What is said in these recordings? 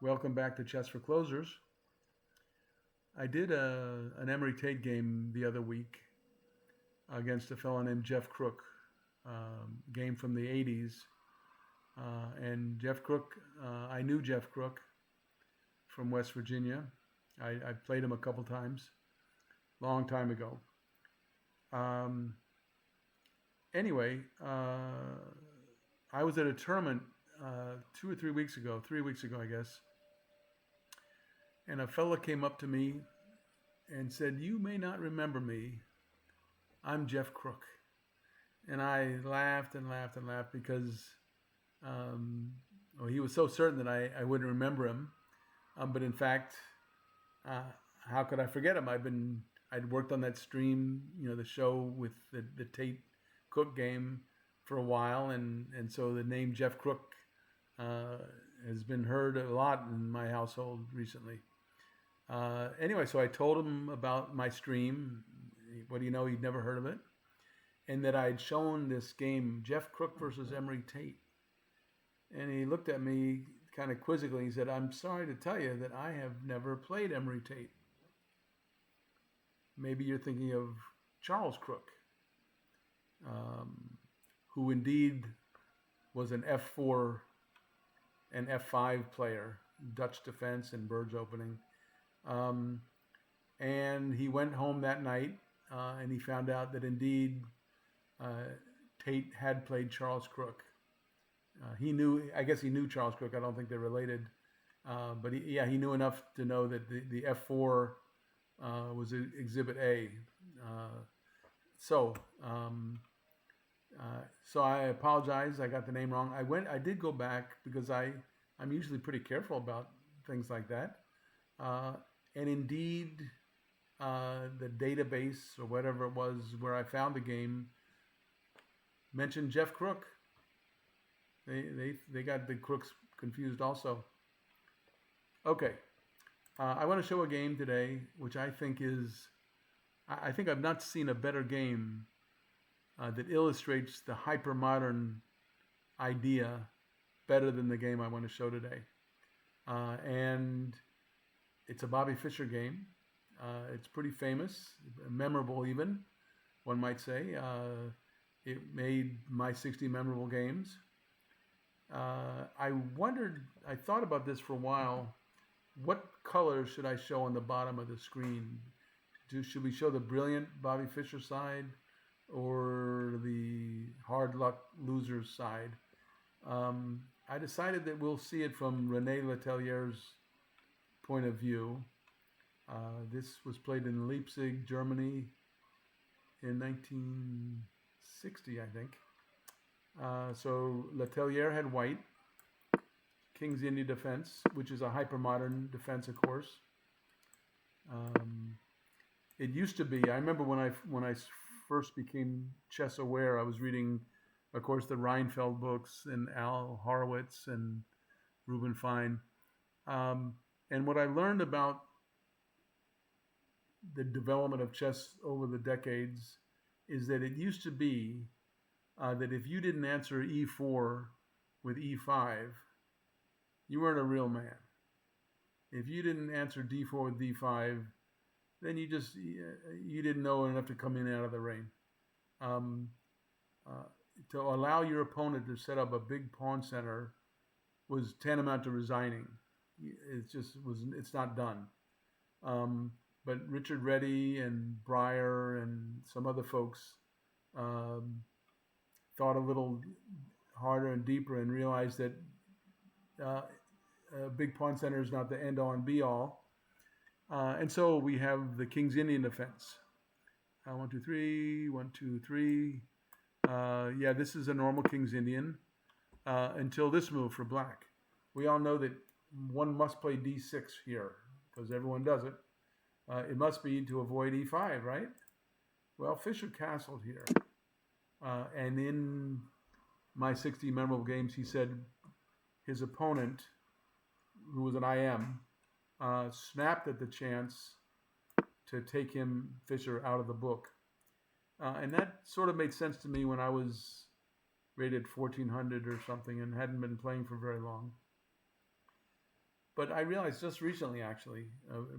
Welcome back to Chess for Closers. I did an Emery Tate game the other week against a fellow named Jeff Crook, game from the 80s. And Jeff Crook, I knew Jeff Crook from West Virginia. I played him a couple times, long time ago. Um, anyway, I was at a tournament 2 or 3 weeks ago, 3 weeks ago, I guess, and a fella came up to me and said, "You may not remember me. I'm Jeff Crook." And I laughed and laughed and laughed because um, well, he was so certain that I wouldn't remember him. But in fact, uh, how could I forget him? I'd worked on that stream, the show with the Tate Cook game for a while, and so the name Jeff Crook uh, has been heard a lot in my household recently. Anyway, so I told him about my stream. What do you know? He'd never heard of it. And that I'd shown this game, Jeff Crook versus Emery Tate. And he looked at me kind of quizzically. He said, "I'm sorry to tell you that I have never played Emery Tate. Maybe you're thinking of Charles Crook, um, who indeed was an F4 and F5 player, Dutch defense and Bird's opening." Um, and he went home that night and he found out that indeed Tate had played Charles Crook. I guess he knew Charles Crook. I don't think they're related. But he knew enough to know that the F4 was Exhibit A. Uh, so, um, so I apologize. I got the name wrong. I did go back because I'm usually pretty careful about things like that. Uh, and indeed, the database or whatever it was where I found the game mentioned Jeff Crook. They got the Crooks confused also. Okay, I want to show a game today, which I think I think I've not seen a better game that illustrates the hypermodern idea better than the game I want to show today. And it's a Bobby Fischer game. It's pretty famous, memorable even, one might say. It made my 60 memorable games. I thought about this for a while. What color should I show on the bottom of the screen? Should we show the brilliant Bobby Fischer side or the hard luck losers side? I decided that we'll see it from René Letelier's point of view. This was played in Leipzig, Germany in 1960, I think. So Letelier had white, King's Indian defense, which is a hypermodern defense, of course. It used to be. I remember when I first became chess aware, I was reading, of course, the Reinfeld books and Al Horowitz and Reuben Fine. And what I learned about the development of chess over the decades is that it used to be that if you didn't answer E4 with E5, you weren't a real man. If you didn't answer D4 with D5, then you didn't know enough to come in and out of the ring. To allow your opponent to set up a big pawn center was tantamount to resigning. It's not done. But Richard Reddy and Breyer and some other folks thought a little harder and deeper and realized that a big pawn center is not the end all and be all. And so we have the King's Indian defense. 1, 2, 3, 1, 2, 3. This is a normal King's Indian until this move for black. We all know that one must play D6 here because everyone does it. It must be to avoid E5, right? Well, Fischer castled here. And in my 60 memorable games, he said his opponent, who was an IM, snapped at the chance to take Fischer, out of the book. And that sort of made sense to me when I was rated 1400 or something and hadn't been playing for very long. But I realized just recently, actually,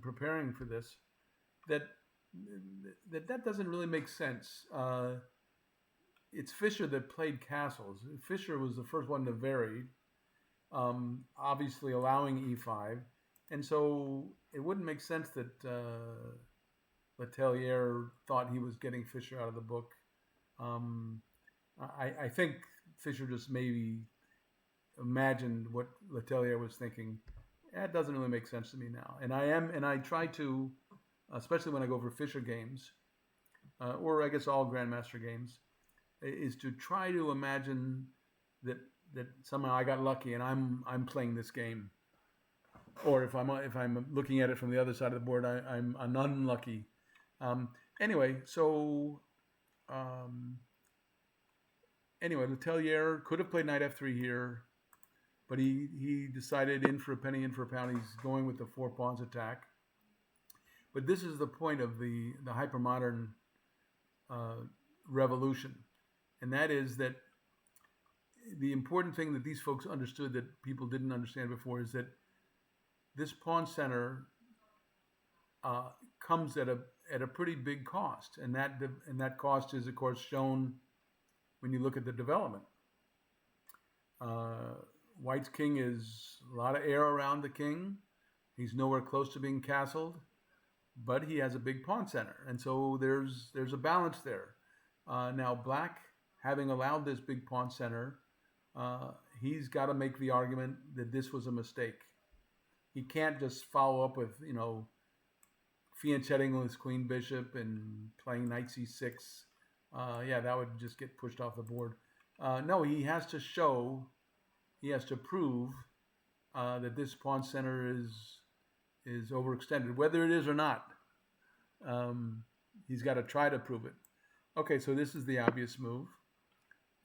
preparing for this, that that doesn't really make sense. It's Fischer that played castles. Fischer was the first one to vary, obviously allowing e5, and so it wouldn't make sense that Letellier thought he was getting Fischer out of the book. Um, I think Fischer just maybe imagined what Letellier was thinking. That doesn't really make sense to me now. And I try to, especially when I go for Fischer games, or I guess all Grandmaster games, is to try to imagine that somehow I got lucky and I'm playing this game, or if I'm looking at it from the other side of the board, I'm unlucky. Um, anyway, so um, anyway, Letellier could have played knight f3 here, but he decided in for a penny, in for a pound. He's going with the 4 pawns attack. But this is the point of the hypermodern revolution, and that is that the important thing that these folks understood that people didn't understand before is that this pawn center comes at a pretty big cost, and that cost is of course shown when you look at the development. White's king is a lot of air around the king. He's nowhere close to being castled, but he has a big pawn center, and so there's a balance there. Now Black, having allowed this big pawn center, he's got to make the argument that this was a mistake. He can't just follow up with fianchetting with his queen bishop and playing knight c6. That would just get pushed off the board. No, he has to show, he has to prove that this pawn center is overextended, whether it is or not. He's got to try to prove it. Okay, so this is the obvious move.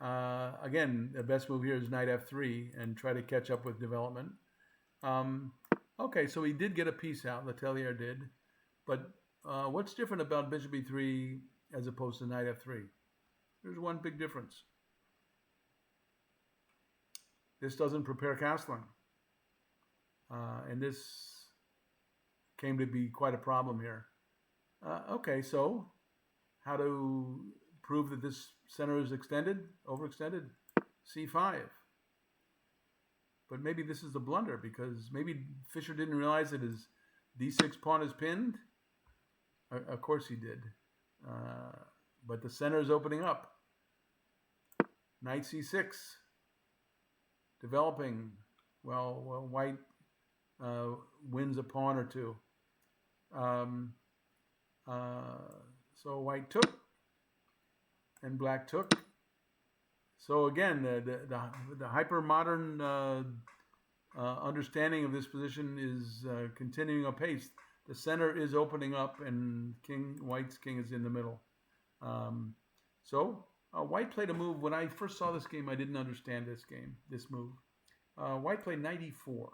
Again, the best move here is knight f3 and try to catch up with development. Okay, so he did get a piece out, Letellier did, but what's different about bishop e3 as opposed to knight f3? There's one big difference. This doesn't prepare castling, and this came to be quite a problem here. Okay, so how to prove that this center is overextended? c5. But maybe this is the blunder, because maybe Fischer didn't realize that his d6 pawn is pinned. Of course he did. But the center is opening up. Knight c6. Developing. Well, White wins a pawn or two. So White took, and Black took. So again, the hyper-modern understanding of this position is continuing apace. The center is opening up, and White's king is in the middle. White played a move. When I first saw this game, I didn't understand this move. White played knight e4.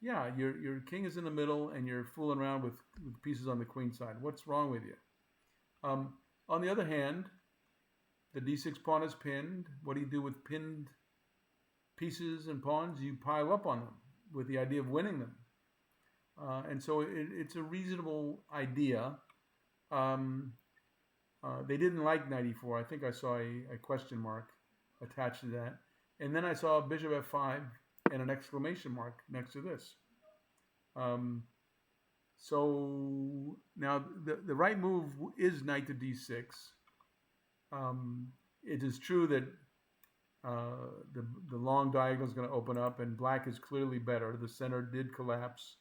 Your king is in the middle, and you're fooling around with pieces on the queen side. What's wrong with you? On the other hand, the d6 pawn is pinned. What do you do with pinned pieces and pawns? You pile up on them with the idea of winning them. And so it's a reasonable idea. They didn't like knight e4. I think I saw a question mark attached to that. And then I saw bishop f5 and an exclamation mark next to this. So now the right move is knight to d6. It is true that the long diagonal is going to open up, and Black is clearly better. The center did collapse,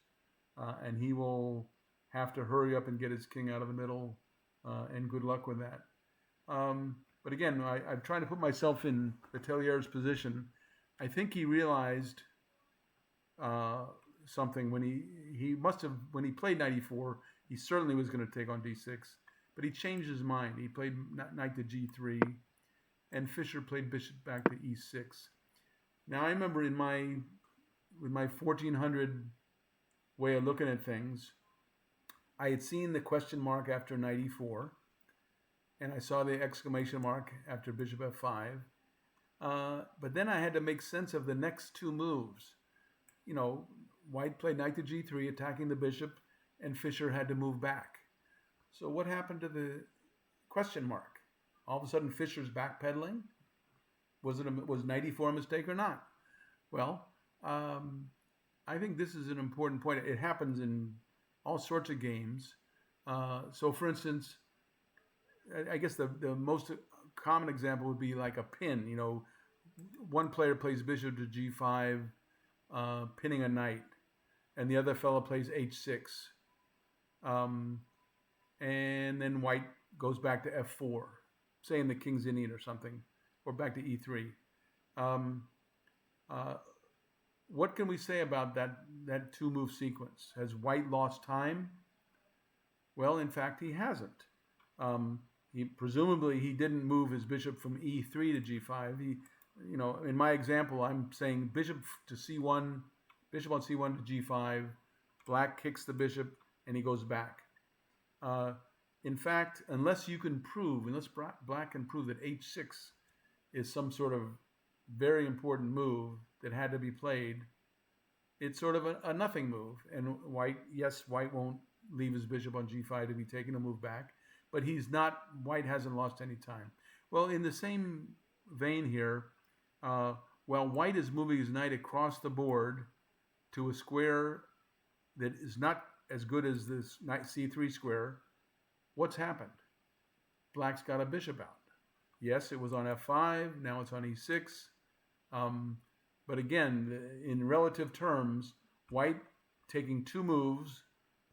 and he will have to hurry up and get his king out of the middle, and good luck with that. But again, I'm trying to put myself in Letellier's position. I think he realized something when when he played knight e4, he certainly was going to take on d6, but he changed his mind. He played knight to g3, and Fischer played bishop back to e6. Now I remember with my 1400 way of looking at things, I had seen the question mark after knight e4, and I saw the exclamation mark after bishop f5. But then I had to make sense of the next two moves. White played knight to g3, attacking the bishop, and Fischer had to move back. So what happened to the question mark? All of a sudden, Fischer's backpedaling. Was knight e4 a mistake or not? Well, I think this is an important point. It happens in all sorts of games. So, for instance, I guess the most common example would be like a pin. One player plays bishop to g5, pinning a knight, and the other fellow plays h6. And then white goes back to f4, say in the King's Indian or something, or back to e3. What can we say about that two-move sequence? Has white lost time? Well, in fact, he hasn't. Presumably he didn't move his bishop from e3 to g5. In my example, I'm saying bishop to c1, bishop on c1 to g5. Black kicks the bishop and he goes back. In fact, unless Black can prove that h6 is some sort of very important move that had to be played, it's sort of a nothing move. And white won't leave his bishop on g5 to be taken to move back, but white hasn't lost any time. Well, in the same vein here, while white is moving his knight across the board to a square that is not as good as this knight c3 square, what's happened? Black's got a bishop out. Yes, it was on f5, now it's on e6. But again, in relative terms, white taking two moves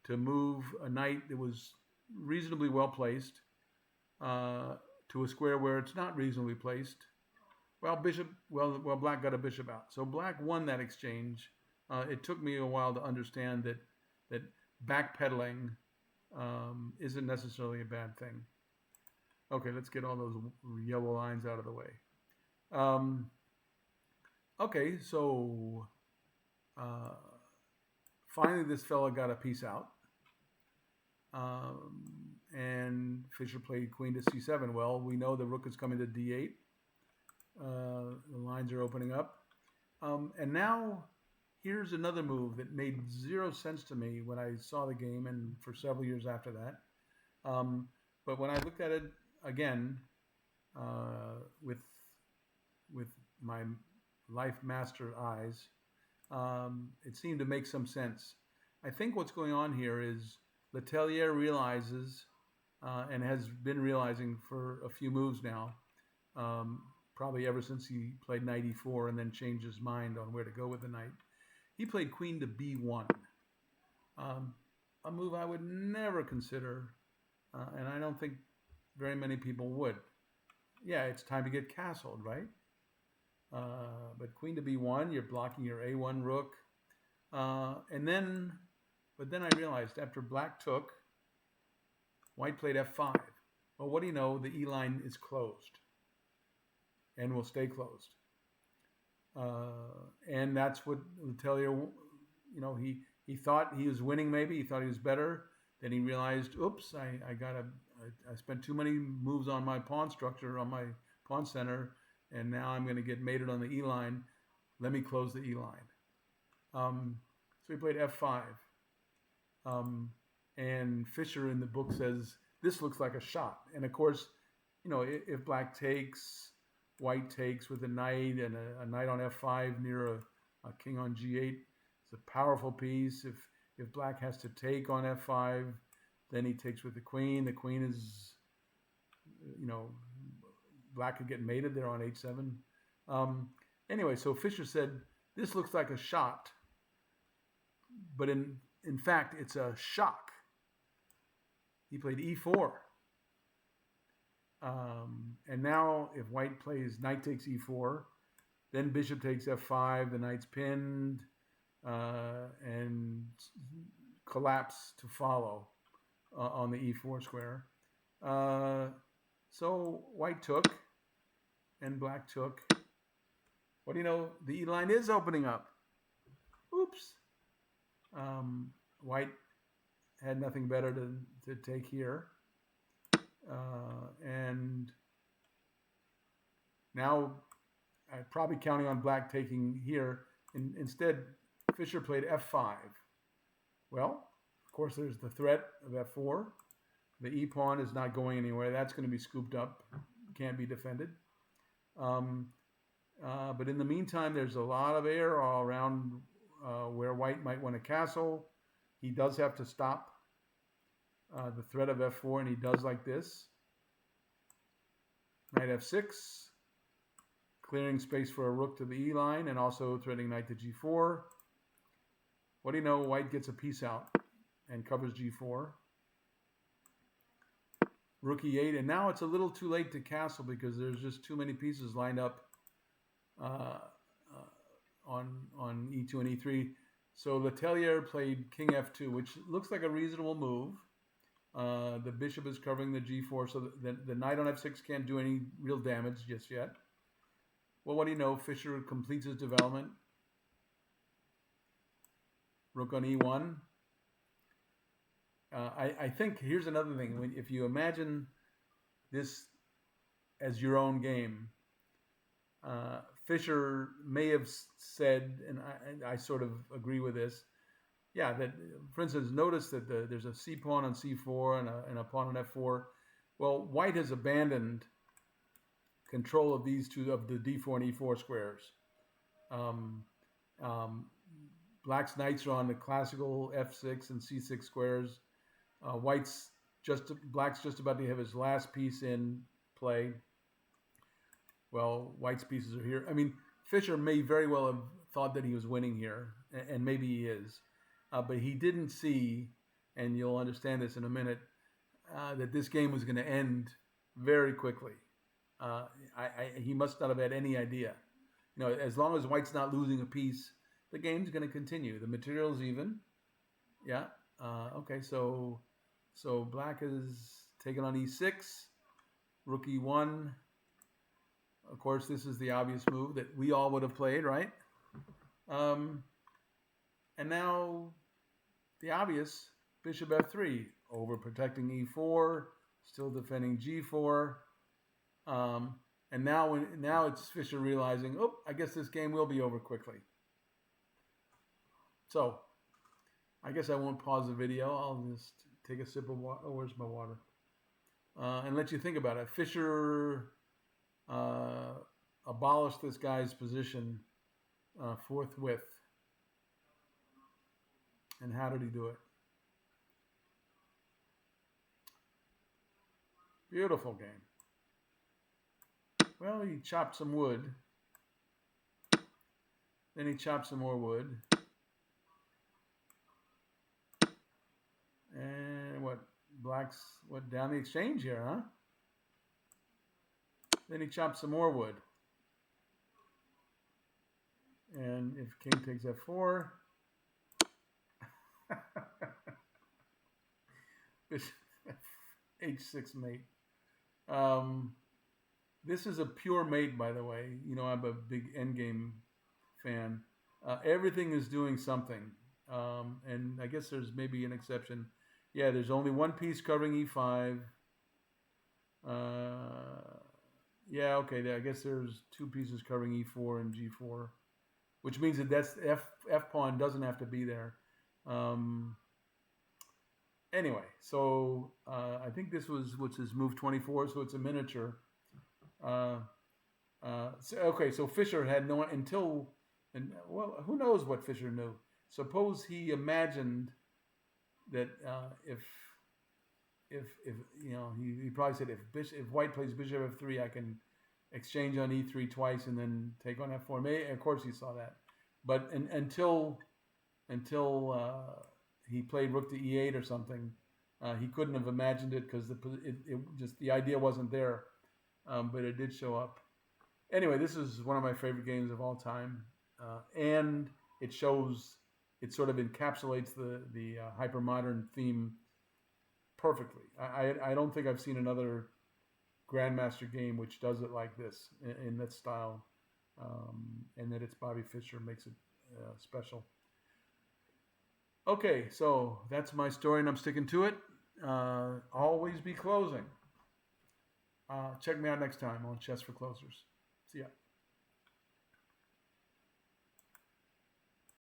to move a knight that was reasonably well placed to a square where it's not reasonably placed. Well, Black got a bishop out. So Black won that exchange. It took me a while to understand that backpedaling isn't necessarily a bad thing. Okay, let's get all those yellow lines out of the way. Okay, so finally this fella got a piece out. And Fischer played queen to c7. Well, we know the rook is coming to d8. The lines are opening up. And now here's another move that made zero sense to me when I saw the game and for several years after that. But when I looked at it again with my life master eyes, it seemed to make some sense. I think what's going on here is Letellier realizes, and has been realizing for a few moves now, probably ever since he played knight e4 and then changed his mind on where to go with the knight. He played queen to b1, a move I would never consider, and I don't think very many people would. Yeah, it's time to get castled, right? But queen to b1, you're blocking your a1 rook. But then I realized after Black took, white played f5. Well, what do you know? The E line is closed and will stay closed. And that's what Letellier, he thought he was winning maybe. He thought he was better. Then he realized, oops, I spent too many moves on my pawn structure, on my pawn center, and now I'm going to get mated on the E line. Let me close the E line. So he played f5. And Fischer in the book says, this looks like a shot. And of course, if Black takes, white takes with a knight and a knight on f5 near a king on g8, it's a powerful piece. If Black has to take on f5, then he takes with the queen. The queen is, Black could get mated there on h7. Anyway, so Fischer said, this looks like a shot, but in fact, it's a shock. He played e4. And now if white plays knight takes e4, then bishop takes f5, the knight's pinned, and collapse to follow on the e4 square. So white took, and Black took. What do you know? The E line is opening up. Oops. White had nothing better to take here. And now I'm probably counting on Black taking here. Instead, Fischer played f5. Well, of course, there's the threat of f4. The e pawn is not going anywhere. That's going to be scooped up. Can't be defended. But in the meantime, there's a lot of air all around where white might want a castle. He does have to stop the threat of f4, and he does like this. Knight f6, clearing space for a rook to the e line, and also threatening knight to g4. What do you know? White gets a piece out and covers g4. Rook e8, and now it's a little too late to castle because there's just too many pieces lined up on e2 and e3. So Letellier played king f2, which looks like a reasonable move. The bishop is covering the g4, so the knight on f6 can't do any real damage just yet. Well, what do you know? Fischer completes his development. Rook on e1. I think here's another thing. If you imagine this as your own game, Fischer may have said, and I sort of agree with this, yeah, that, for instance, notice that there's a c pawn on c4 and a pawn on f4. Well, white has abandoned control of these two, of the d4 and e4 squares. Black's knights are on the classical f6 and c6 squares. Black's just about to have his last piece in play. Well, white's pieces are here. I mean, Fischer may very well have thought that he was winning here, and maybe he is. But he didn't see, and you'll understand this in a minute, that this game was going to end very quickly. He must not have had any idea. You know, as long as white's not losing a piece, the game's going to continue. The material's even. Yeah. Okay, so black is taken on e6, rook e1. Of course, this is the obvious move that we all would have played, right? And now the obvious, bishop f3, overprotecting e4, still defending g4. And now it's Fischer realizing, oh, I guess this game will be over quickly. So I guess I won't pause the video. I'll just take a sip of water. Oh, where's my water? And let you think about it. Fischer abolished this guy's position forthwith. And how did he do it? Beautiful game. Well, he chopped some wood. Then he chopped some more wood. And black's down the exchange here, huh? Then he chopped some more wood. And if king takes f4, bishop h6 mate. This is a pure mate, by the way. You know, I'm a big endgame fan. Everything is doing something. And I guess there's maybe an exception. Yeah, there's only one piece covering e5. Yeah, okay. I guess there's two pieces covering e4 and g4, which means that that's f pawn doesn't have to be there. Anyway, so I think this was move 24, so it's a miniature. So Fischer had no until, and well, who knows what Fischer knew? Suppose he imagined that if you know, he probably said if white plays bishop f3, I can exchange on e3 twice and then take on f4. Maybe, of course he saw that, but until he played rook to e8 or something, he couldn't have imagined it because the idea wasn't there, but it did show up. Anyway, this is one of my favorite games of all time, and it sort of encapsulates the hypermodern theme perfectly. I don't think I've seen another Grandmaster game which does it like this in that style, and that it's Bobby Fischer makes it special. Okay, so that's my story, and I'm sticking to it. Always be closing. Check me out next time on Chess for Closers. See ya.